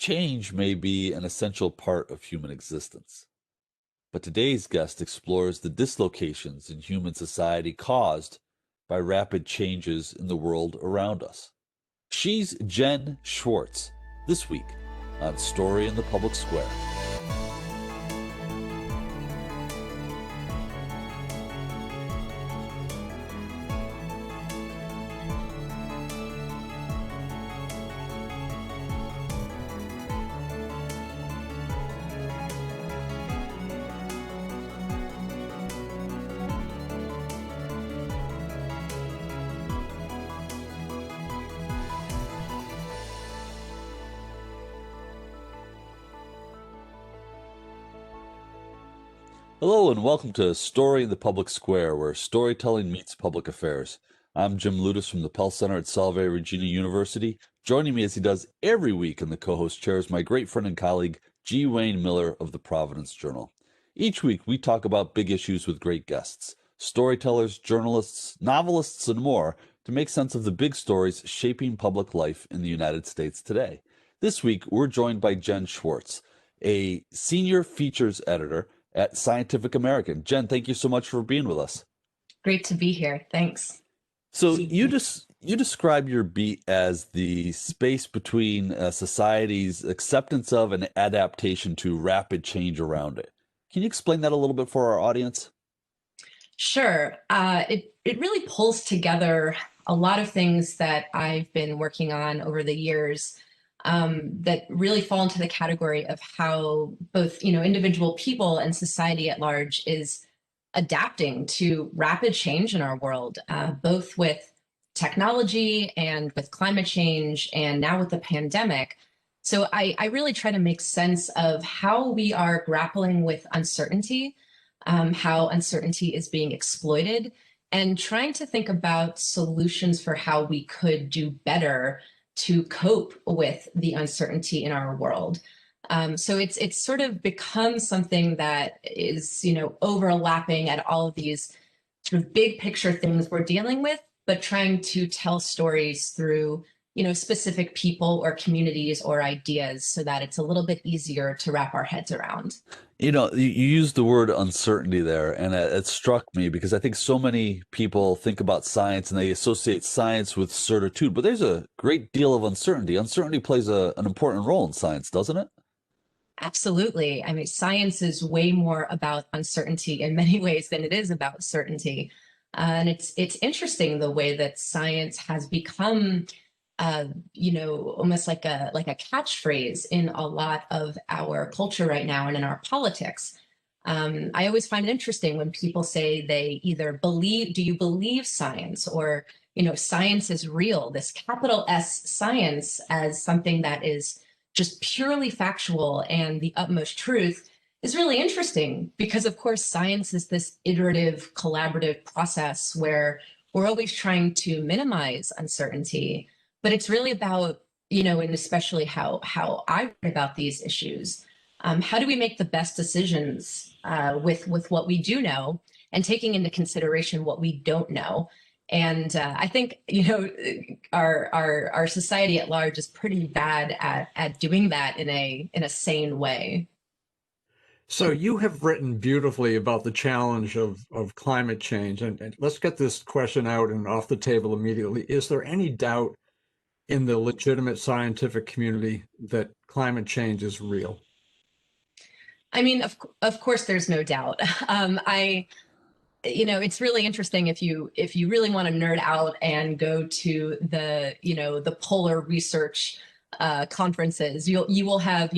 Change may be an essential part of human existence, but today's guest explores the dislocations in human society caused by rapid changes in the world around us. She's Jen Schwartz, this week on Story in the Public Square. Hello and welcome to Story in the Public Square, where storytelling meets public affairs. I'm Jim Ludis from the Pell Center at Salve Regina University. Joining me as he does every week in the co-host chair is my great friend and colleague, G. Wayne Miller of the Providence Journal. Each week we talk about big issues with great guests, storytellers, journalists, novelists, and more to make sense of the big stories shaping public life in the United States today. This week we're joined by Jen Schwartz, a senior features editor at Scientific American. Jen, thank you so much for being with us. Great to be here. Thanks. So you describe your beat as the space between society's acceptance of and adaptation to rapid change around it. Can you explain that a little bit for our audience? Sure. It really pulls together a lot of things that I've been working on over the years that really fall into the category of how both, individual people and society at large is adapting to rapid change in our world, both with technology and with climate change and now with the pandemic. So I really try to make sense of how we are grappling with uncertainty, how uncertainty is being exploited, and trying to think about solutions for how we could do better to cope with the uncertainty in our world. So it's sort of become something that is, overlapping at all of these sort of big picture things we're dealing with, but trying to tell stories through, specific people or communities or ideas so that it's a little bit easier to wrap our heads around. You used the word uncertainty there, and it struck me because I think so many people think about science and they associate science with certitude, but there's a great deal of uncertainty. Uncertainty plays an important role in science, doesn't it? Absolutely. I mean, science is way more about uncertainty in many ways than it is about certainty. And it's interesting the way that science has become almost like a catchphrase in a lot of our culture right now and in our politics. I always find it interesting when people say they either believe, do you believe science, or, science is real, this capital S science as something that is just purely factual and the utmost truth is really interesting because, of course, science is this iterative, collaborative process where we're always trying to minimize uncertainty. But it's really about, and especially how I read about these issues, how do we make the best decisions with what we do know and taking into consideration what we don't know? And I think, our society at large is pretty bad at doing that in a sane way. So you have written beautifully about the challenge of climate change. And let's get this question out and off the table immediately. Is there any doubt in the legitimate scientific community that climate change is real? I mean, of course, there's no doubt. It's really interesting if you really want to nerd out and go to the polar research conferences. You will have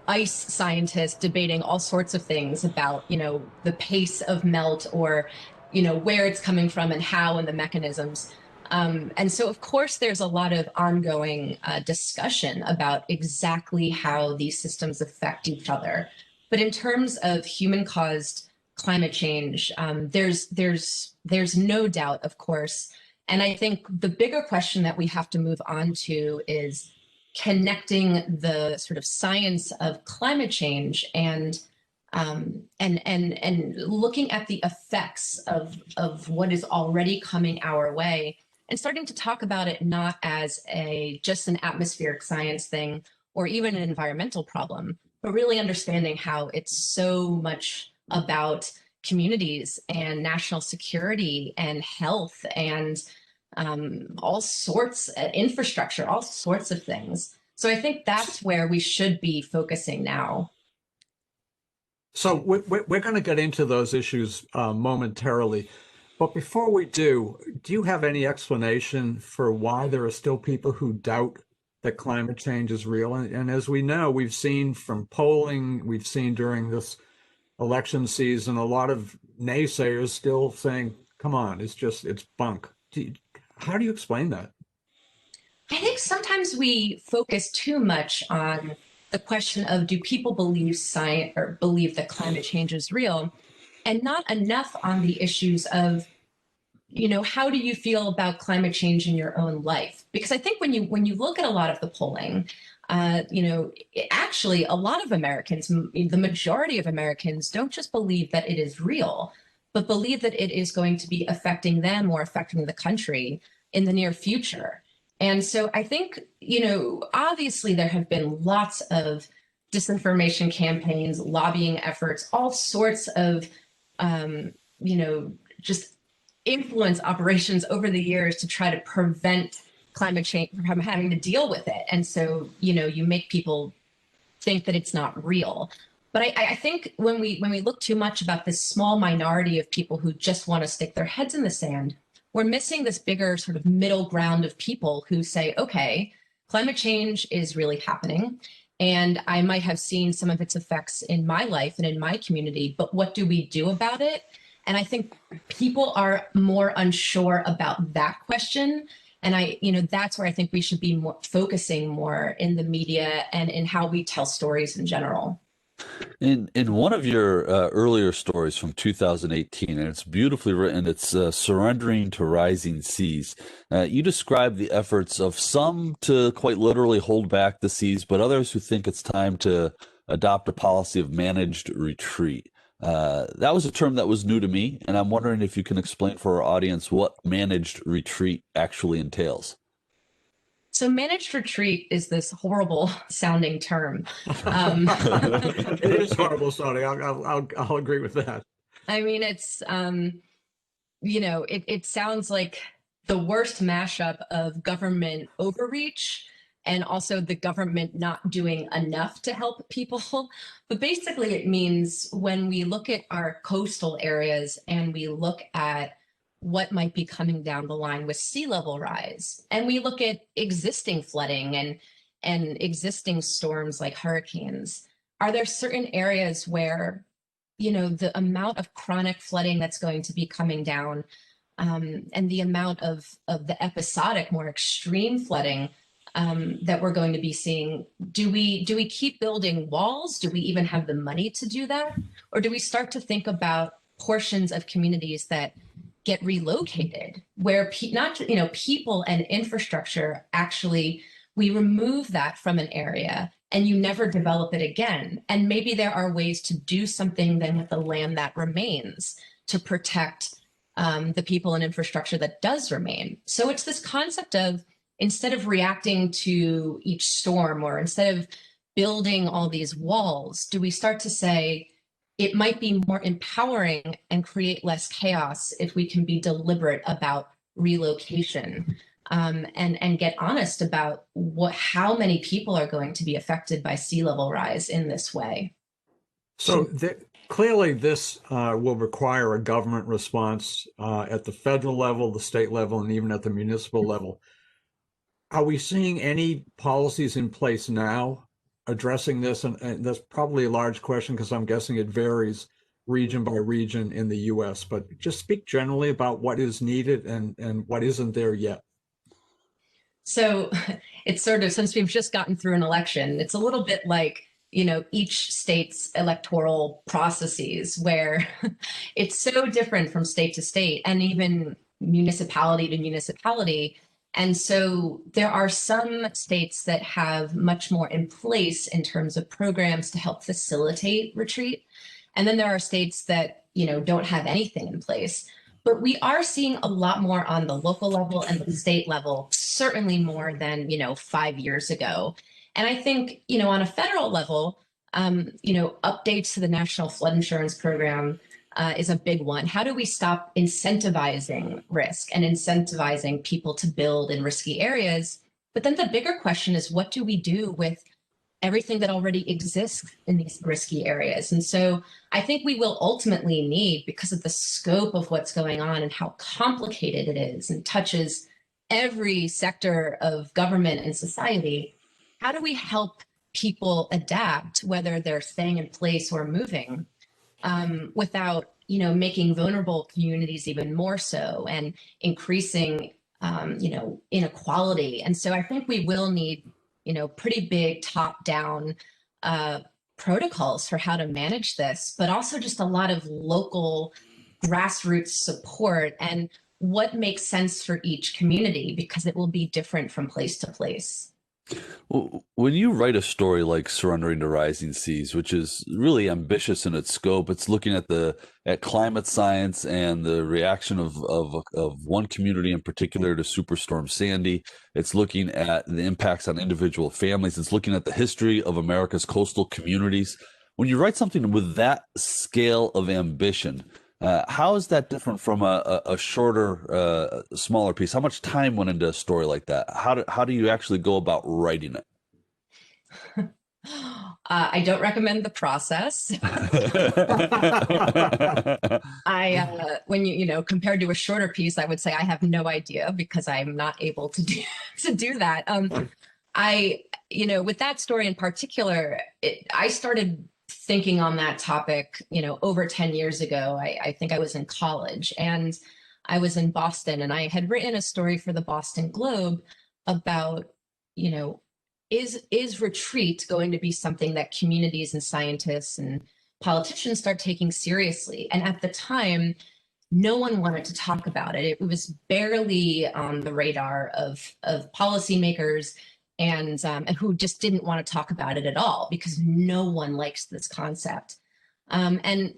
ice scientists debating all sorts of things about the pace of melt, or where it's coming from and how, and the mechanisms. And so, of course, there's a lot of ongoing discussion about exactly how these systems affect each other. But in terms of human-caused climate change, there's no doubt, of course. And I think the bigger question that we have to move on to is connecting the sort of science of climate change and looking at the effects of what is already coming our way, and starting to talk about it not as just an atmospheric science thing, or even an environmental problem, but really understanding how it's so much about communities and national security and health and all sorts of infrastructure, all sorts of things. So I think that's where we should be focusing now. So we're going to get into those issues momentarily. But before we do you have any explanation for why there are still people who doubt that climate change is real? And as we know, we've seen from polling, we've seen during this election season, a lot of naysayers still saying, come on, it's bunk. How do you explain that? I think sometimes we focus too much on the question of do people believe science or believe that climate change is real, and not enough on the issues of, how do you feel about climate change in your own life? Because I think when you look at a lot of the polling, actually a lot of Americans, the majority of Americans, don't just believe that it is real, but believe that it is going to be affecting them or affecting the country in the near future. And so I think, obviously there have been lots of disinformation campaigns, lobbying efforts, all sorts of, just influence operations over the years to try to prevent climate change from having to deal with it. And so, you make people think that it's not real. But I think when we look too much about this small minority of people who just want to stick their heads in the sand, we're missing this bigger sort of middle ground of people who say, okay, climate change is really happening. And I might have seen some of its effects in my life and in my community, but what do we do about it? And I think people are more unsure about that question. And that's where I think we should be focusing more in the media and in how we tell stories in general. In one of your earlier stories from 2018, and it's beautifully written, it's Surrendering to Rising Seas. You describe the efforts of some to quite literally hold back the seas, but others who think it's time to adopt a policy of managed retreat. That was a term that was new to me, and I'm wondering if you can explain for our audience what managed retreat actually entails. So managed retreat is this horrible sounding term. It is horrible sounding. I'll agree with that. I mean, it's, it sounds like the worst mashup of government overreach and also the government not doing enough to help people. But basically it means when we look at our coastal areas and we look at what might be coming down the line with sea level rise, and we look at existing flooding and existing storms like hurricanes, are there certain areas where, the amount of chronic flooding that's going to be coming down, and the amount of the episodic, more extreme flooding that we're going to be seeing, do we keep building walls? Do we even have the money to do that? Or do we start to think about portions of communities that get relocated, where people and infrastructure actually, we remove that from an area and you never develop it again. And maybe there are ways to do something then with the land that remains to protect the people and infrastructure that does remain. So it's this concept of, instead of reacting to each storm or instead of building all these walls, do we start to say, it might be more empowering and create less chaos if we can be deliberate about relocation, and get honest about how many people are going to be affected by sea level rise in this way. So clearly this will require a government response at the federal level, the state level, and even at the municipal level. Are we seeing any policies in place now addressing this? And that's probably a large question because I'm guessing it varies region by region in the US, but just speak generally about what is needed and what isn't there yet. So it's sort of, since we've just gotten through an election, it's a little bit like, each state's electoral processes where it's so different from state to state and even municipality to municipality. And so there are some states that have much more in place in terms of programs to help facilitate retreat. And then there are states that, don't have anything in place. But we are seeing a lot more on the local level and the state level, certainly more than, 5 years ago. And I think, on a federal level, updates to the National Flood Insurance Program is a big one. How do we stop incentivizing risk and incentivizing people to build in risky areas? But then the bigger question is, what do we do with everything that already exists in these risky areas? And so I think we will ultimately need, because of the scope of what's going on and how complicated it is and touches every sector of government and society, how do we help people adapt, whether they're staying in place or moving, without making vulnerable communities even more so and increasing inequality? And so I think we will need pretty big top-down protocols for how to manage this, but also just a lot of local grassroots support and what makes sense for each community, because it will be different from place to place. Well, when you write a story like Surrendering to Rising Seas, which is really ambitious in its scope, it's looking at climate science and the reaction of one community in particular to Superstorm Sandy. It's looking at the impacts on individual families. It's looking at the history of America's coastal communities. When you write something with that scale of ambition, how is that different from a shorter, smaller piece? How much time went into a story like that? How do you actually go about writing it? I don't recommend the process. When compared to a shorter piece, I would say I have no idea, because I'm not able to do that. With that story in particular, I started thinking on that topic, over 10 years ago. I think I was in college, and I was in Boston, and I had written a story for the Boston Globe about, is retreat going to be something that communities and scientists and politicians start taking seriously? And at the time, no one wanted to talk about it. It was barely on the radar of policymakers, and who just didn't want to talk about it at all, because no one likes this concept. And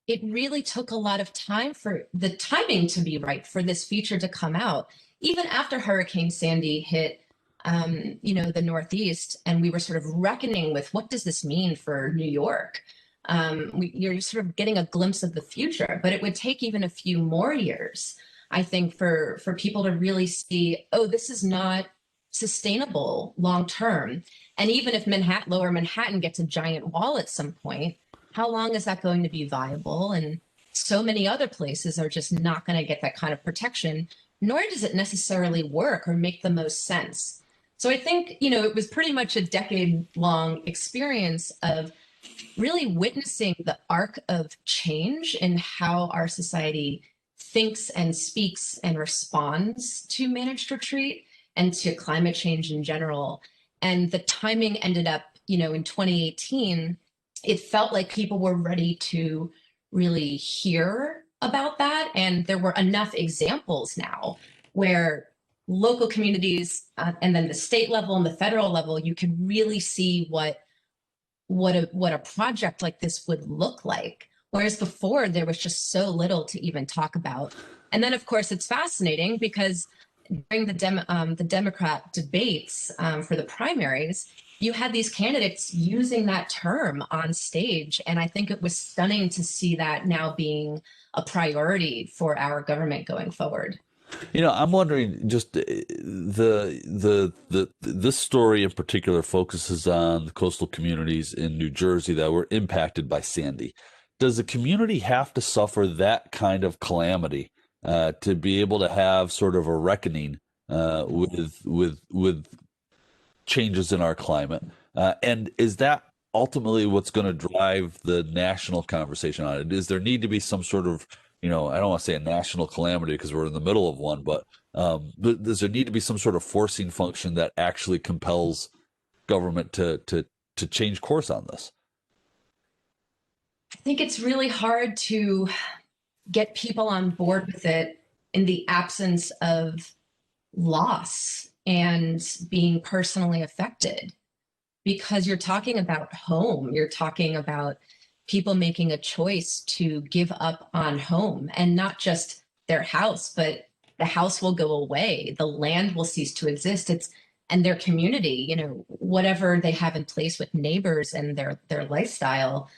it really took a lot of time for the timing to be right for this feature to come out, even after Hurricane Sandy hit the Northeast, and we were sort of reckoning with, what does this mean for New York? You're sort of getting a glimpse of the future, but it would take even a few more years, I think, for people to really see, oh, this is not sustainable long term. And even if Lower Manhattan gets a giant wall at some point, how long is that going to be viable? And so many other places are just not going to get that kind of protection, nor does it necessarily work or make the most sense. So I think, it was pretty much a decade-long experience of really witnessing the arc of change in how our society thinks and speaks and responds to managed retreat and to climate change in general. And the timing ended up, in 2018, it felt like people were ready to really hear about that. And there were enough examples now where local communities and then the state level and the federal level, you could really see what a project like this would look like. Whereas before, there was just so little to even talk about. And then, of course, it's fascinating because during the Democrat debates for the primaries, you had these candidates using that term on stage. And I think it was stunning to see that now being a priority for our government going forward. I'm wondering, just this story in particular focuses on the coastal communities in New Jersey that were impacted by Sandy. Does the community have to suffer that kind of calamity to be able to have sort of a reckoning with changes in our climate? And is that ultimately what's going to drive the national conversation on it? Does there need to be some sort of, I don't want to say a national calamity because we're in the middle of one, but does there need to be some sort of forcing function that actually compels government to change course on this? I think it's really hard to get people on board with it in the absence of loss and being personally affected, because you're talking about home, you're talking about people making a choice to give up on home, and not just their house, but the house will go away, the land will cease to exist. It's and their community, whatever they have in place with neighbors and their lifestyle.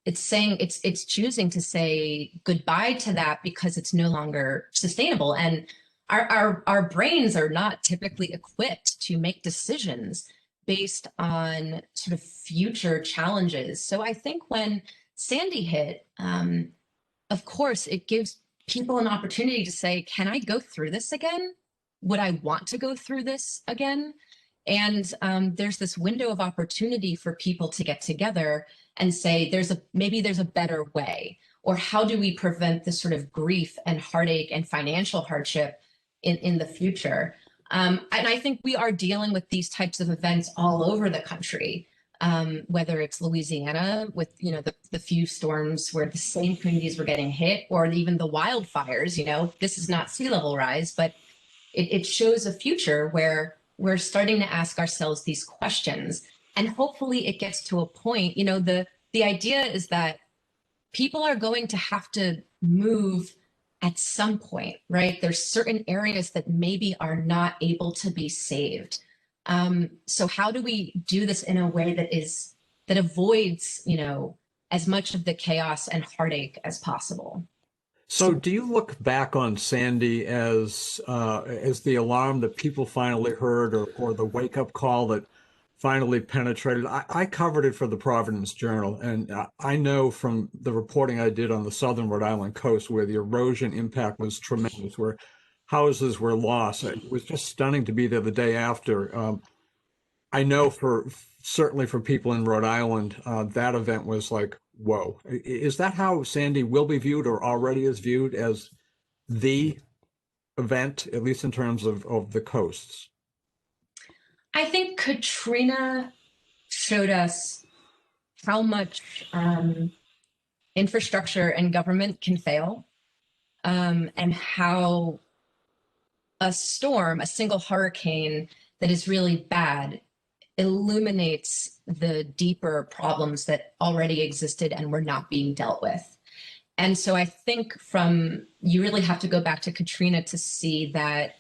It's saying it's choosing to say goodbye to that because it's no longer sustainable. And our brains are not typically equipped to make decisions based on sort of future challenges. So I think when Sandy hit, of course, it gives people an opportunity to say, can I go through this again? Would I want to go through this again? And there's this window of opportunity for people to get together and say, maybe there's a better way, or how do we prevent this sort of grief and heartache and financial hardship in the future? And I think we are dealing with these types of events all over the country, whether it's Louisiana with, the few storms where the same communities were getting hit, or even the wildfires. This is not sea level rise, but it shows a future where we're starting to ask ourselves these questions. And hopefully it gets to a point, the idea is that people are going to have to move at some point, right? There's certain areas that maybe are not able to be saved. So how do we do this in a way that avoids, as much of the chaos and heartache as possible? So do you look back on Sandy as the alarm that people finally heard, or the wake-up call that finally penetrated? I covered it for the Providence Journal, and I know from the reporting I did on the southern Rhode Island coast, where the erosion impact was tremendous, where houses were lost. It was just stunning to be there the day after. I know certainly for people in Rhode Island, that event was like, whoa. Is that how Sandy will be viewed, or already is viewed, as the event, at least in terms of the coasts? I think Katrina showed us how much infrastructure and government can fail, and how a storm, a single hurricane that is really bad, illuminates the deeper problems that already existed and were not being dealt with. And so I think you really have to go back to Katrina to see that,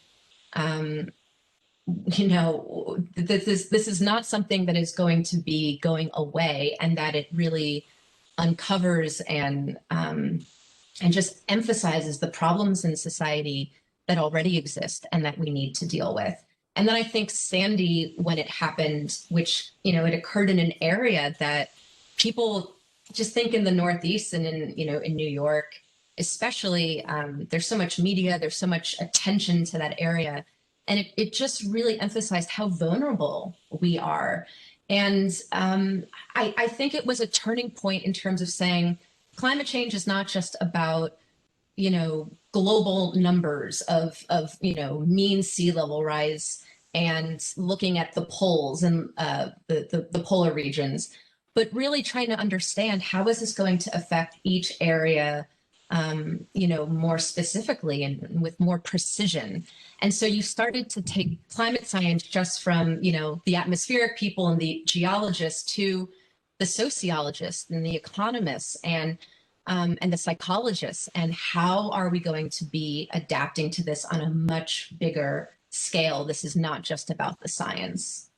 this is not something that is going to be going away, and that it really uncovers and just emphasizes the problems in society that already exist and that we need to deal with. And then I think Sandy, when it happened, which, it occurred in an area that people just think in the Northeast and in New York, especially, there's so much media, there's so much attention to that area. And it just really emphasized how vulnerable we are. And I think it was a turning point in terms of saying climate change is not just about, global numbers of mean sea level rise and looking at the poles and the polar regions, but really trying to understand how is this going to affect each area, more specifically and with more precision. And so you started to take climate science just from, the atmospheric people and the geologists to the sociologists and the economists and the psychologists, and how are we going to be adapting to this on a much bigger scale? This is not just about the science.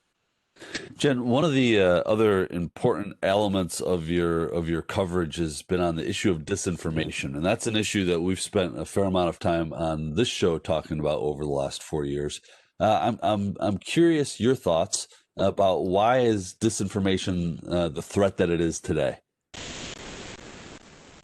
Jen, one of the other important elements of your coverage has been on the issue of disinformation, and that's an issue that we've spent a fair amount of time on this show talking about over the last 4 years. I'm curious your thoughts about why is disinformation the threat that it is today?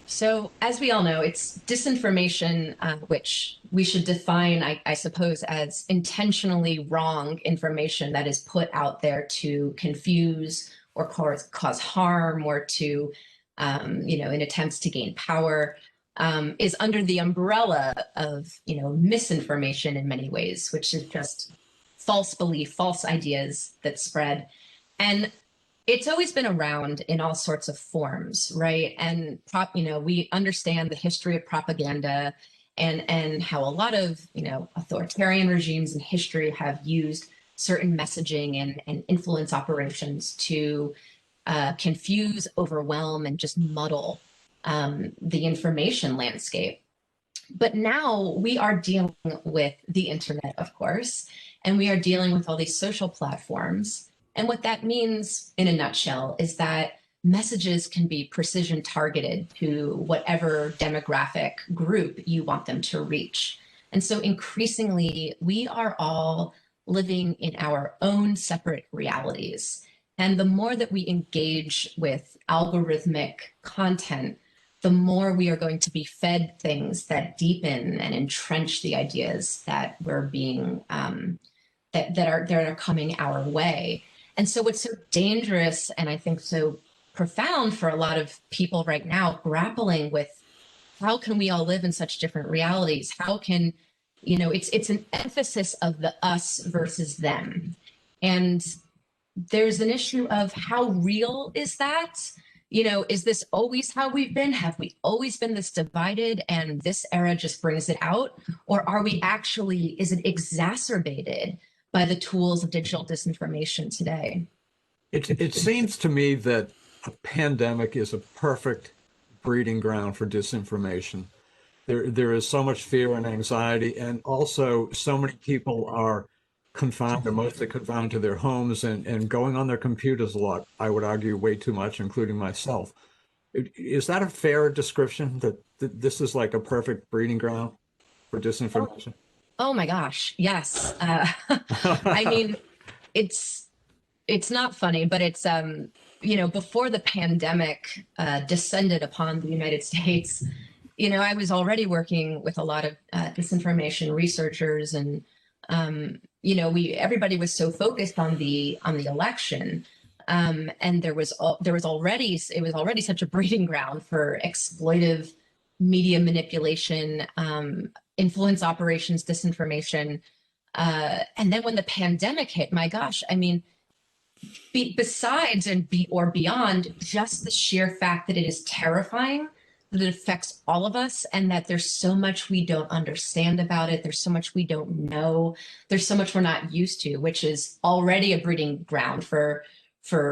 So, as we all know, it's disinformation, which we should define, I suppose, as intentionally wrong information that is put out there to confuse or cause harm, or to, in attempts to gain power, is under the umbrella of, misinformation in many ways, which is just false belief, false ideas that spread. And it's always been around in all sorts of forms, right? And we understand the history of propaganda and how a lot of authoritarian regimes in history have used certain messaging and influence operations to confuse, overwhelm, and just muddle the information landscape. But now we are dealing with the internet, of course, and we are dealing with all these social platforms. And what that means in a nutshell is that messages can be precision targeted to whatever demographic group you want them to reach. And so increasingly, we are all living in our own separate realities. And the more that we engage with algorithmic content, the more we are going to be fed things that deepen and entrench the ideas that we're being that are coming our way. And so what's so dangerous and I think so profound for a lot of people right now grappling with how can we all live in such different realities? How can, it's an emphasis of the us versus them. And there's an issue of how real is that? Is this always how we've been? Have we always been this divided and this era just brings it out? Or are we actually, is it exacerbated by the tools of digital disinformation today? It seems to me that a pandemic is a perfect breeding ground for disinformation. There is so much fear and anxiety, and also so many people are confined, or mostly confined to their homes and going on their computers a lot. I would argue way too much, including myself. Is that a fair description that this is like a perfect breeding ground for disinformation? Oh my gosh, yes. I mean, it's not funny, but it's before the pandemic descended upon the United States, I was already working with a lot of disinformation researchers, and everybody was so focused on the election, and it was already such a breeding ground for exploitive media manipulation, influence operations, disinformation, and then when the pandemic hit, my gosh, I mean, besides or beyond just the sheer fact that it is terrifying, that it affects all of us, and that there's so much we don't understand about it. There's so much we don't know. There's so much we're not used to, which is already a breeding ground for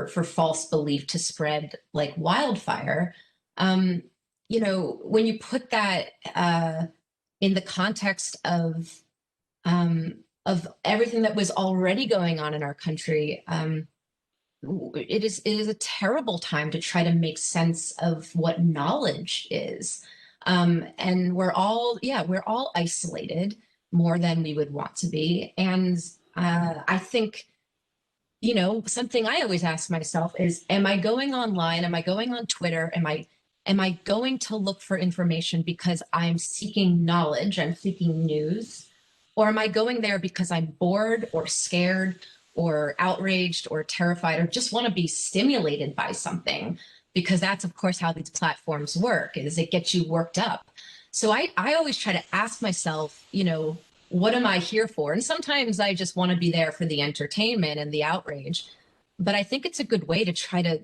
false belief to spread like wildfire. When you put that in the context of everything that was already going on in our country, it is a terrible time to try to make sense of what knowledge is. And we're all isolated more than we would want to be. And I think, something I always ask myself is, am I going online? Am I going on Twitter? Am I going to look for information because I'm seeking knowledge, I'm seeking news? Or am I going there because I'm bored or scared or outraged or terrified or just want to be stimulated by something? Because that's, of course, how these platforms work, is it gets you worked up. So I always try to ask myself, what am I here for? And sometimes I just want to be there for the entertainment and the outrage. But I think it's a good way to try to,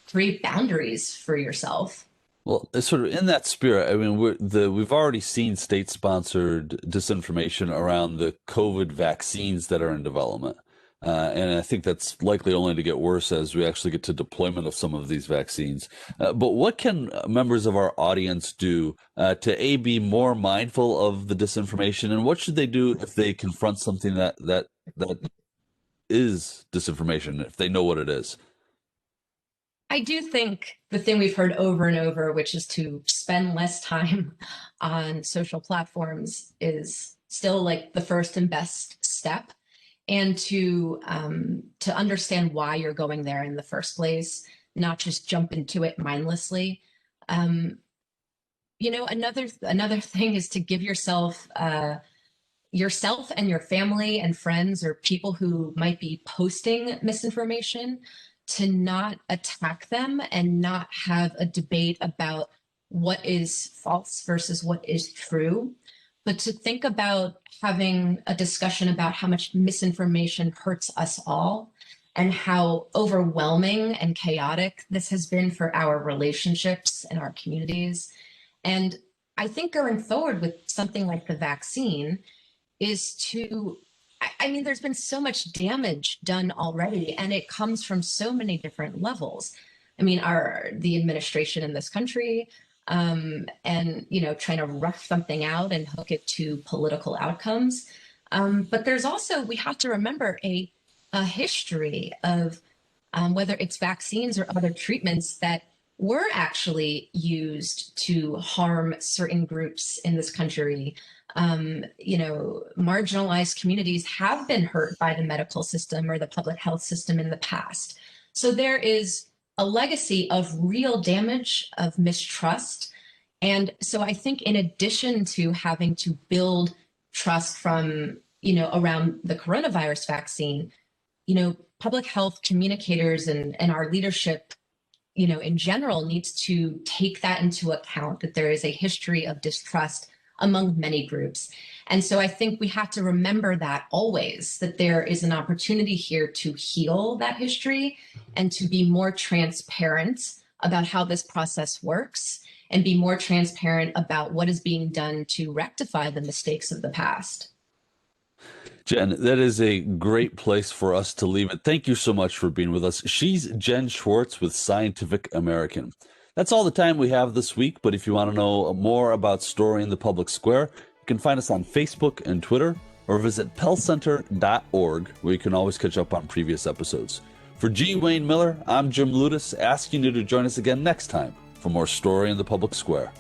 create boundaries for yourself. Well, sort of in that spirit, I mean, we've already seen state-sponsored disinformation around the COVID vaccines that are in development. And I think that's likely only to get worse as we actually get to deployment of some of these vaccines. But what can members of our audience do to be more mindful of the disinformation, and what should they do if they confront something that is disinformation, if they know what it is? I do think the thing we've heard over and over, which is to spend less time on social platforms, is still like the first and best step. And to understand why you're going there in the first place, not just jump into it mindlessly. Another thing is to give yourself and your family and friends or people who might be posting misinformation, to not attack them and not have a debate about what is false versus what is true, but to think about having a discussion about how much misinformation hurts us all and how overwhelming and chaotic this has been for our relationships and our communities. And I think going forward with something like the vaccine is I mean, there's been so much damage done already, and it comes from so many different levels. I mean, the administration in this country, and trying to rush something out and hook it to political outcomes. But there's also, we have to remember a history of whether it's vaccines or other treatments that were actually used to harm certain groups in this country. Marginalized communities have been hurt by the medical system or the public health system in the past. So there is a legacy of real damage, of mistrust. And so I think in addition to having to build trust from, around the coronavirus vaccine, public health communicators and our leadership, in general needs to take that into account, that there is a history of distrust among many groups. And so I think we have to remember that always, that there is an opportunity here to heal that history and to be more transparent about how this process works and be more transparent about what is being done to rectify the mistakes of the past. Jen, that is a great place for us to leave it. Thank you so much for being with us. She's Jen Schwartz with Scientific American. That's all the time we have this week, but if you want to know more about Story in the Public Square, you can find us on Facebook and Twitter, or visit pellcenter.org, where you can always catch up on previous episodes. For G. Wayne Miller, I'm Jim Ludis, asking you to join us again next time for more Story in the Public Square.